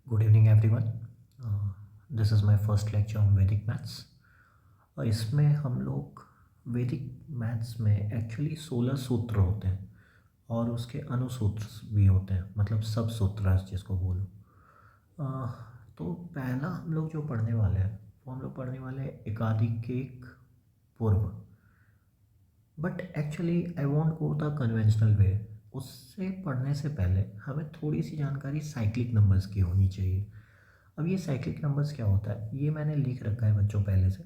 Good evening everyone. This is my first lecture on वैदिक maths. और इसमें हम लोग वैदिक मैथ्स में एक्चुअली 16 सूत्र होते हैं और उसके अनुसूत्र भी होते हैं, मतलब सब सूत्र जिसको बोलो। तो पहला हम लोग जो पढ़ने वाले हैं वो हम लोग पढ़ने वाले हैं एकाधिक पूर्व। But actually I want go the conventional way. उससे पढ़ने से पहले हमें थोड़ी सी जानकारी साइक्लिक नंबर्स की होनी चाहिए। अब ये साइक्लिक नंबर्स क्या होता है, ये मैंने लिख रखा है बच्चों पहले से,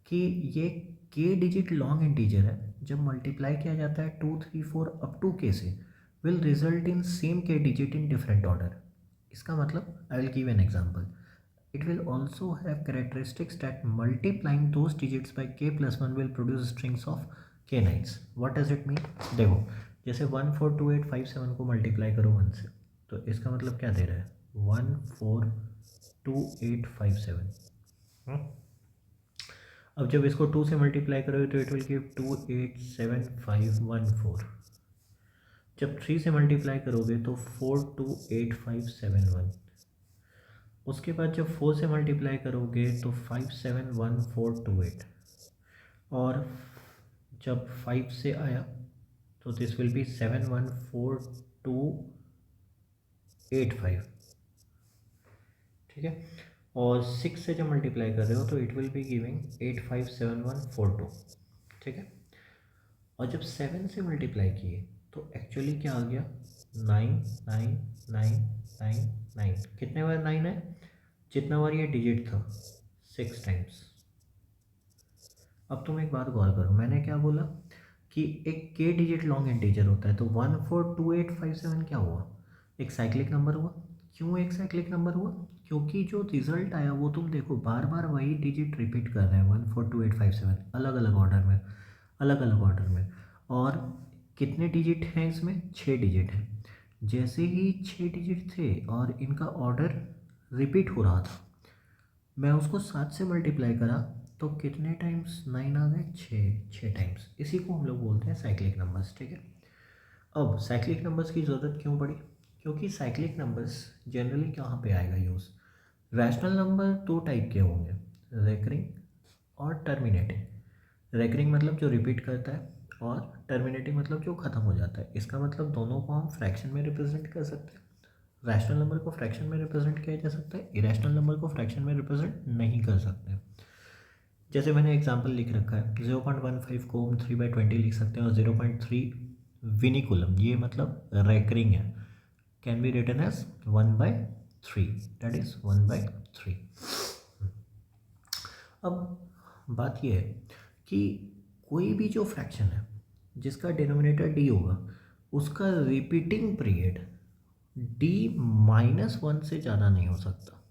कि ये के डिजिट लॉन्ग इंटीजर है। जब मल्टीप्लाई किया जाता है 2 3 4 अप टू के से, will result in same K digit in different order. इसका मतलब I will give an example. It will also have characteristics that multiplying those digits by K plus one will produce strings of K nines. What does it mean? देखो, जैसे 142857 को multiply करो 1 से, तो इसका मतलब क्या दे रहा है? 142857। अब जब इसको 2 से मल्टीप्लाई करोगे तो इट विल गिव 287514। जब 3 से मल्टीप्लाई करोगे तो 428571। उसके बाद जब 4 से मल्टीप्लाई करोगे तो 571428। और जब 5 से आया तो दिस विल बी 714285। ठीक है। और 6 से जब मल्टीप्लाई कर रहे हो तो इट विल बी गिविंग 857142। ठीक है। और जब 7 से मल्टीप्लाई किए तो एक्चुअली क्या आ गया? 99999। कितने बार 9 है? जितना बार ये डिजिट था 6 टाइम्स। अब तुम एक बात गौर करो, मैंने क्या बोला कि एक के डिजिट लॉन्ग इंटीजर होता है, तो 142857 क्या हुआ? एक साइक्लिक नंबर हुआ। क्यों एक साइक्लिक नंबर हुआ? क्योंकि जो रिजल्ट आया वो तुम देखो बार बार वही डिजिट रिपीट कर रहे हैं, 142857 अलग अलग ऑर्डर में, अलग अलग ऑर्डर में। और कितने डिजिट हैं इसमें? 6 डिजिट हैं। जैसे ही 6 डिजिट थे और इनका ऑर्डर रिपीट हो रहा था, मैं उसको 7 से मल्टीप्लाई करा तो कितने टाइम्स 9 आ गए? 6 टाइम्स। इसी को हम लोग बोलते हैं साइक्लिक नंबर्स। ठीक है। अब साइक्लिक नंबर्स की ज़रूरत क्यों पड़ी? क्योंकि साइक्लिक नंबर्स जनरली कहाँ पे आएगा यूज़? रैशनल नंबर दो टाइप के होंगे, रेकरिंग और टर्मिनेटिंग। रेकरिंग मतलब जो रिपीट करता है, और टर्मिनेटिंग मतलब जो ख़त्म हो जाता है। इसका मतलब दोनों को हम फ्रैक्शन में रिप्रेजेंट कर सकते हैं। रैशनल नंबर को फ्रैक्शन में रिप्रेजेंट किया जा सकता है, इरेशनल नंबर को फ्रैक्शन में रिप्रेजेंट नहीं कर सकते। जैसे मैंने एग्जांपल लिख रखा है, 0.15 को हम 3/20 लिख सकते हैं, और 0.3 विनिकुलम, ये मतलब रेकरिंग है, can be written as 1/3, that is 1/3। अब बात यह है कि कोई भी जो फ्रैक्शन है जिसका डिनोमिनेटर डी होगा, उसका रिपीटिंग पीरियड d-1 से ज़्यादा नहीं हो सकता।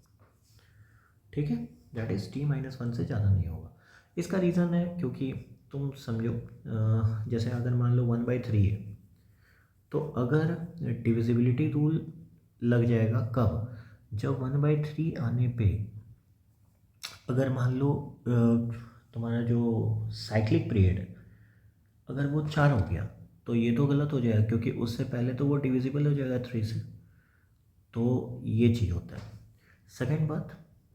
ठीक है, दैट इज़ d-1 से ज़्यादा नहीं होगा। इसका रीज़न है क्योंकि तुम समझो, जैसे अगर मान लो 1/3 है, तो अगर डिविजिबिलिटी रूल लग जाएगा कब? जब 1/3 आने पे अगर मान लो तुम्हारा जो साइक्लिक पीरियड है अगर वो 4 हो गया, तो ये तो गलत हो जाएगा क्योंकि उससे पहले तो वो डिविजिबल हो जाएगा 3 से। तो ये चीज़ होता है। सेकेंड बात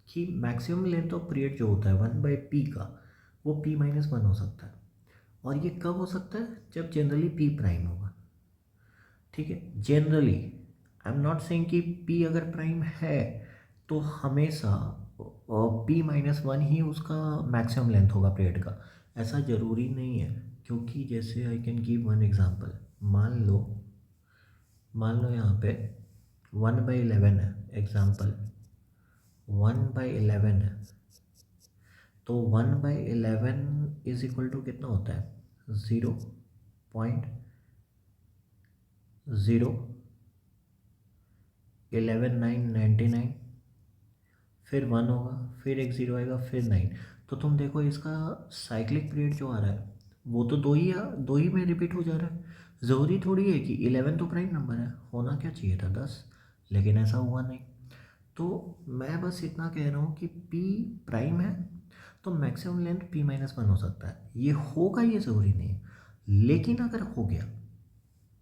कि मैक्सिमम लेंथ ऑफ पीरियड जो होता है 1/p का, वो p-1 हो सकता है। और ये कब हो सकता है? जब जनरली p प्राइम होगा। ठीक है, generally I am not saying कि p अगर प्राइम है तो हमेशा p-1 ही उसका मैक्सिमम लेंथ होगा पीरियड का। ऐसा ज़रूरी नहीं है, क्योंकि जैसे I can give one example. मान लो यहाँ पे 1/11 है, एग्जांपल 1/11 है, तो 1/11 इज इक्वल टू कितना होता है? 0.0119999। फिर 1 होगा, फिर एक 0 आएगा, फिर 9। तो तुम देखो इसका साइक्लिक पीरियड जो आ रहा है वो तो दो ही में रिपीट हो जा रहा है। ज़रूरी थोड़ी है कि 11 तो प्राइम नंबर है, होना क्या चाहिए था 10, लेकिन ऐसा हुआ नहीं। तो मैं बस इतना कह रहा हूँ कि p प्राइम है तो मैक्सिमम लेंथ p-1 हो सकता है। ये होगा, ये ज़रूरी नहीं है, लेकिन अगर हो गया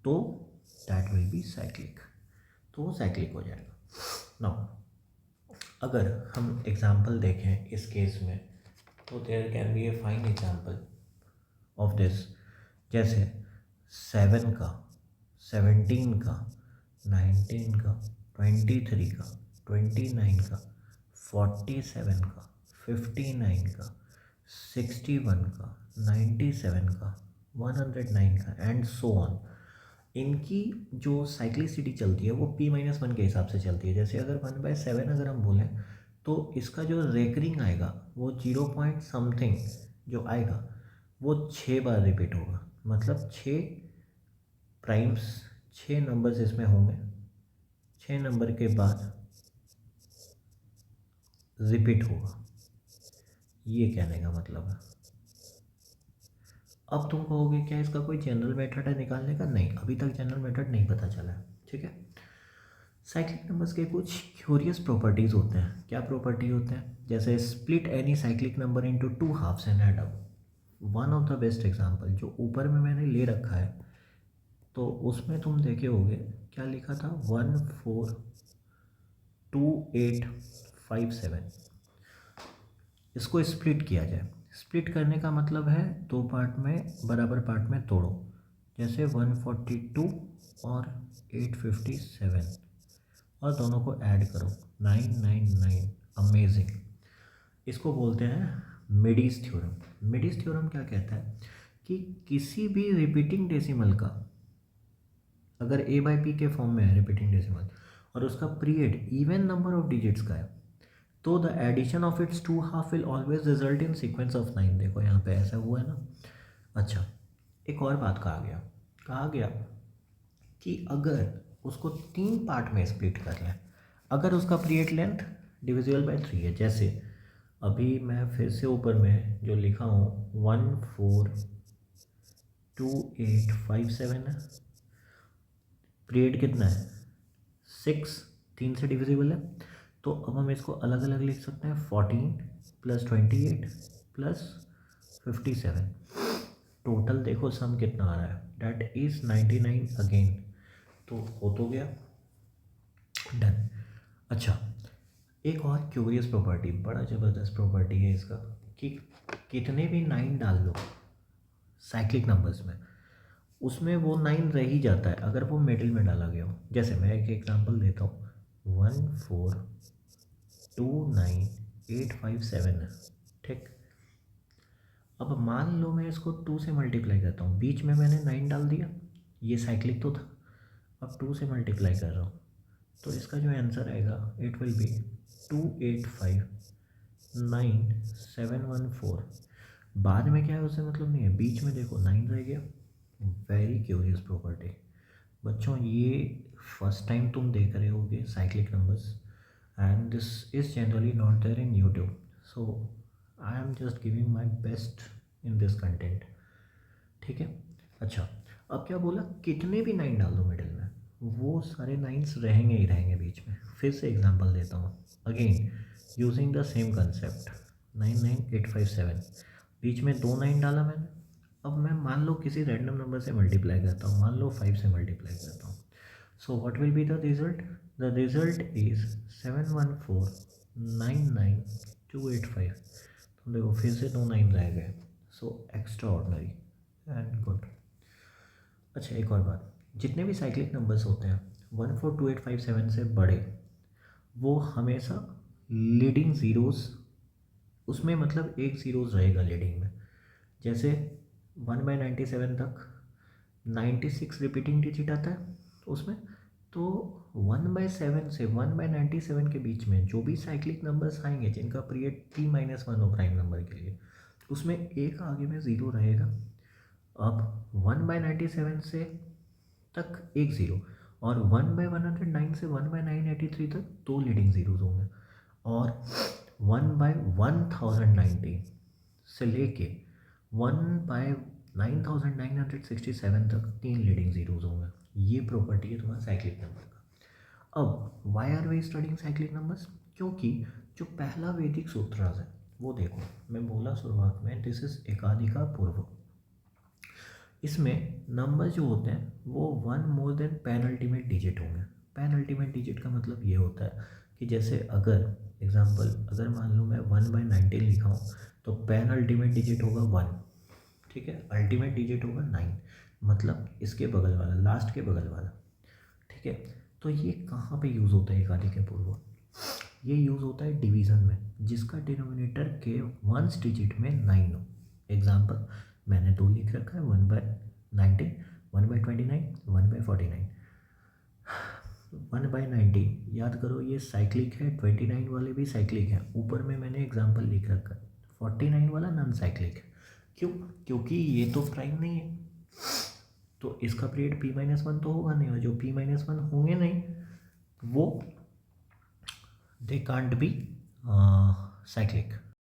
तो दैट विल बी साइक्लिक, तो वो साइक्लिक हो जाएगा। नाउ अगर हम एग्जाम्पल देखें इस केस में, तो there can be a fine example of this, जैसे 7 का, 17 का, 19 का, 23 का, 29 का, 47 का, 59 का, 61 का, 97 का, 109 का एंड सो ऑन। इनकी जो साइक्लिसिटी चलती है वो p-1 के हिसाब से चलती है। जैसे अगर 1/7 अगर हम बोलें तो इसका जो रेकरिंग आएगा वो 0 पॉइंट समथिंग जो आएगा वो 6 बार रिपीट होगा। मतलब 6 प्राइम्स, 6 नंबर्स इसमें होंगे, 6 नंबर के बाद रिपीट होगा, ये कहने का मतलब है। अब तुम कहोगे क्या इसका कोई जनरल मेथड है निकालने का? नहीं, अभी तक जनरल मेथड नहीं पता चला है, ठीक है। साइक्लिक नंबर्स के कुछ क्यूरियस प्रॉपर्टीज़ होते हैं। क्या प्रॉपर्टी होते हैं? जैसे split any cyclic number into 2 halves and add up. One of the best example जो ऊपर में मैंने ले रखा है, तो उसमें तुम देखे होगे क्या लिखा था, 142,857। इसको स्प्लिट किया जाए। स्प्लिट करने का मतलब है दो पार्ट में, बराबर पार्ट में तोड़ो। जैसे 142 और 857 और दोनों को ऐड करो, 999। अमेजिंग। इसको बोलते हैं मिडीज थ्योरम। मिडीज थ्योरम क्या कहता है कि किसी भी रिपीटिंग डेसिमल का, अगर ए बाई पी के फॉर्म में है रिपीटिंग डेसिमल और उसका period even number of digits का है, तो the addition of its 2 half will always result in sequence of 9। देखो यहाँ पे ऐसा हुआ है ना। अच्छा, एक और बात कहा गया कि अगर उसको 3 पार्ट में स्प्लिट कर लें, अगर उसका पीरियड लेंथ डिविजिबल बाय 3 है। जैसे अभी मैं फिर से ऊपर में जो लिखा हूँ 142,857 है, पीरियड कितना है 6, 3 से डिविजिबल है। तो अब हम इसको अलग अलग लिख सकते हैं, 14 + 28 + 57। टोटल देखो सम कितना आ रहा है, डैट इज़ 99 अगेन। तो हो तो गया, डन। अच्छा, एक और क्यूरियस प्रॉपर्टी, बड़ा ज़बरदस्त प्रॉपर्टी है इसका, कि कितने भी 9 डाल लो साइक्लिक नंबर्स में, उसमें वो 9 रह ही जाता है अगर वो मिडिल में डाला गया हो। जैसे मैं एक एग्जांपल देता हूँ, 1429857 है, ठीक। अब मान लो मैं इसको 2 से मल्टीप्लाई करता हूँ, बीच में मैंने 9 डाल दिया, ये साइक्लिक तो था, अब 2 से मल्टीप्लाई कर रहा हूँ, तो इसका जो आंसर आएगा इट विल बी 2859714। बाद में क्या है उससे मतलब नहीं है, बीच में देखो 9 रह गया। Very curious property. बच्चों ये फर्स्ट टाइम तुम देख रहे होगे cyclic numbers, and this is generally not there in YouTube, so I am just giving my best in this content, ठीक है। अच्छा, अब क्या बोला, कितने भी 9 डाल दो मिडिल में, वो सारे 9s रहेंगे ही रहेंगे बीच में। फिर से एग्जांपल देता हूँ, again using the same concept, 99857, बीच में 2 9 डाला मैंने। अब मैं मान लो किसी रैंडम नंबर से मल्टीप्लाई करता हूँ, मान लो 5 से मल्टीप्लाई करता हूँ, so what will be the result? The result is 714,99285। तो देखो फिर से 2 9 रह गए, so extra ordinary and good. अच्छा, एक और बात, जितने भी साइक्लिक नंबर्स होते हैं 142,857 से बड़े, वो हमेशा लीडिंग ज़ीरोज़, उसमें मतलब एक ज़ीरोज़ रहेगा लीडिंग में। जैसे 1/97 तक 96 रिपीटिंग डिजिट आता है उसमें, तो 1/7 से 1/97 के बीच में जो भी साइक्लिक नंबर्स आएंगे जिनका पीरियड p-1 हो प्राइम नंबर के लिए, उसमें एक आगे में ज़ीरो रहेगा। अब 1/97 से तक एक ज़ीरो, और 1/109 से 1/983 तक 2 लीडिंग ज़ीरोज़ होंगे, और 1/1090 से लेके 1/9967 तक 3 लीडिंग ज़ीरोज़ होंगे। ये प्रॉपर्टी है तुम्हारा साइक्लिक नंबर का। अब why are we studying cyclic numbers? क्योंकि जो पहला वैदिक सूत्रास है वो देखो, मैं बोला शुरुआत में, दिस इज एकाधिका पूर्व। इसमें नंबर जो होते हैं वो 1 मोर देन पेनल्टीमेट डिजिट होंगे। पेनल्टीमेट डिजिट का मतलब ये होता है कि जैसे अगर एग्जाम्पल, अगर मान लो मैं 1/19 लिखा हूँ तो पेन अल्टीमेट डिजिट होगा 1, ठीक है, अल्टीमेट डिजिट होगा 9, मतलब इसके बगल वाला, लास्ट के बगल वाला, ठीक है। तो ये कहाँ पे यूज़ होता है एकाधिक पूर्व? ये यूज़ होता है डिवीज़न में, जिसका डिनोमिनेटर के वंस डिजिट में 9 हो। एग्जाम्पल, मैंने 2 लिख रखा है, 1/19, 1/29, 1/49। 1/90 याद करो, ये साइक्लिक है, 29 वाले भी साइक्लिक हैं, ऊपर में मैंने एग्जाम्पल लिख रखा है, 49 वाला नॉन साइक्लिक है। क्यों? क्योंकि ये तो प्राइम नहीं है, तो इसका पीरियड p-1 तो होगा नहीं, और जो p-1 होंगे नहीं वो दे कांट बी साइक्लिक।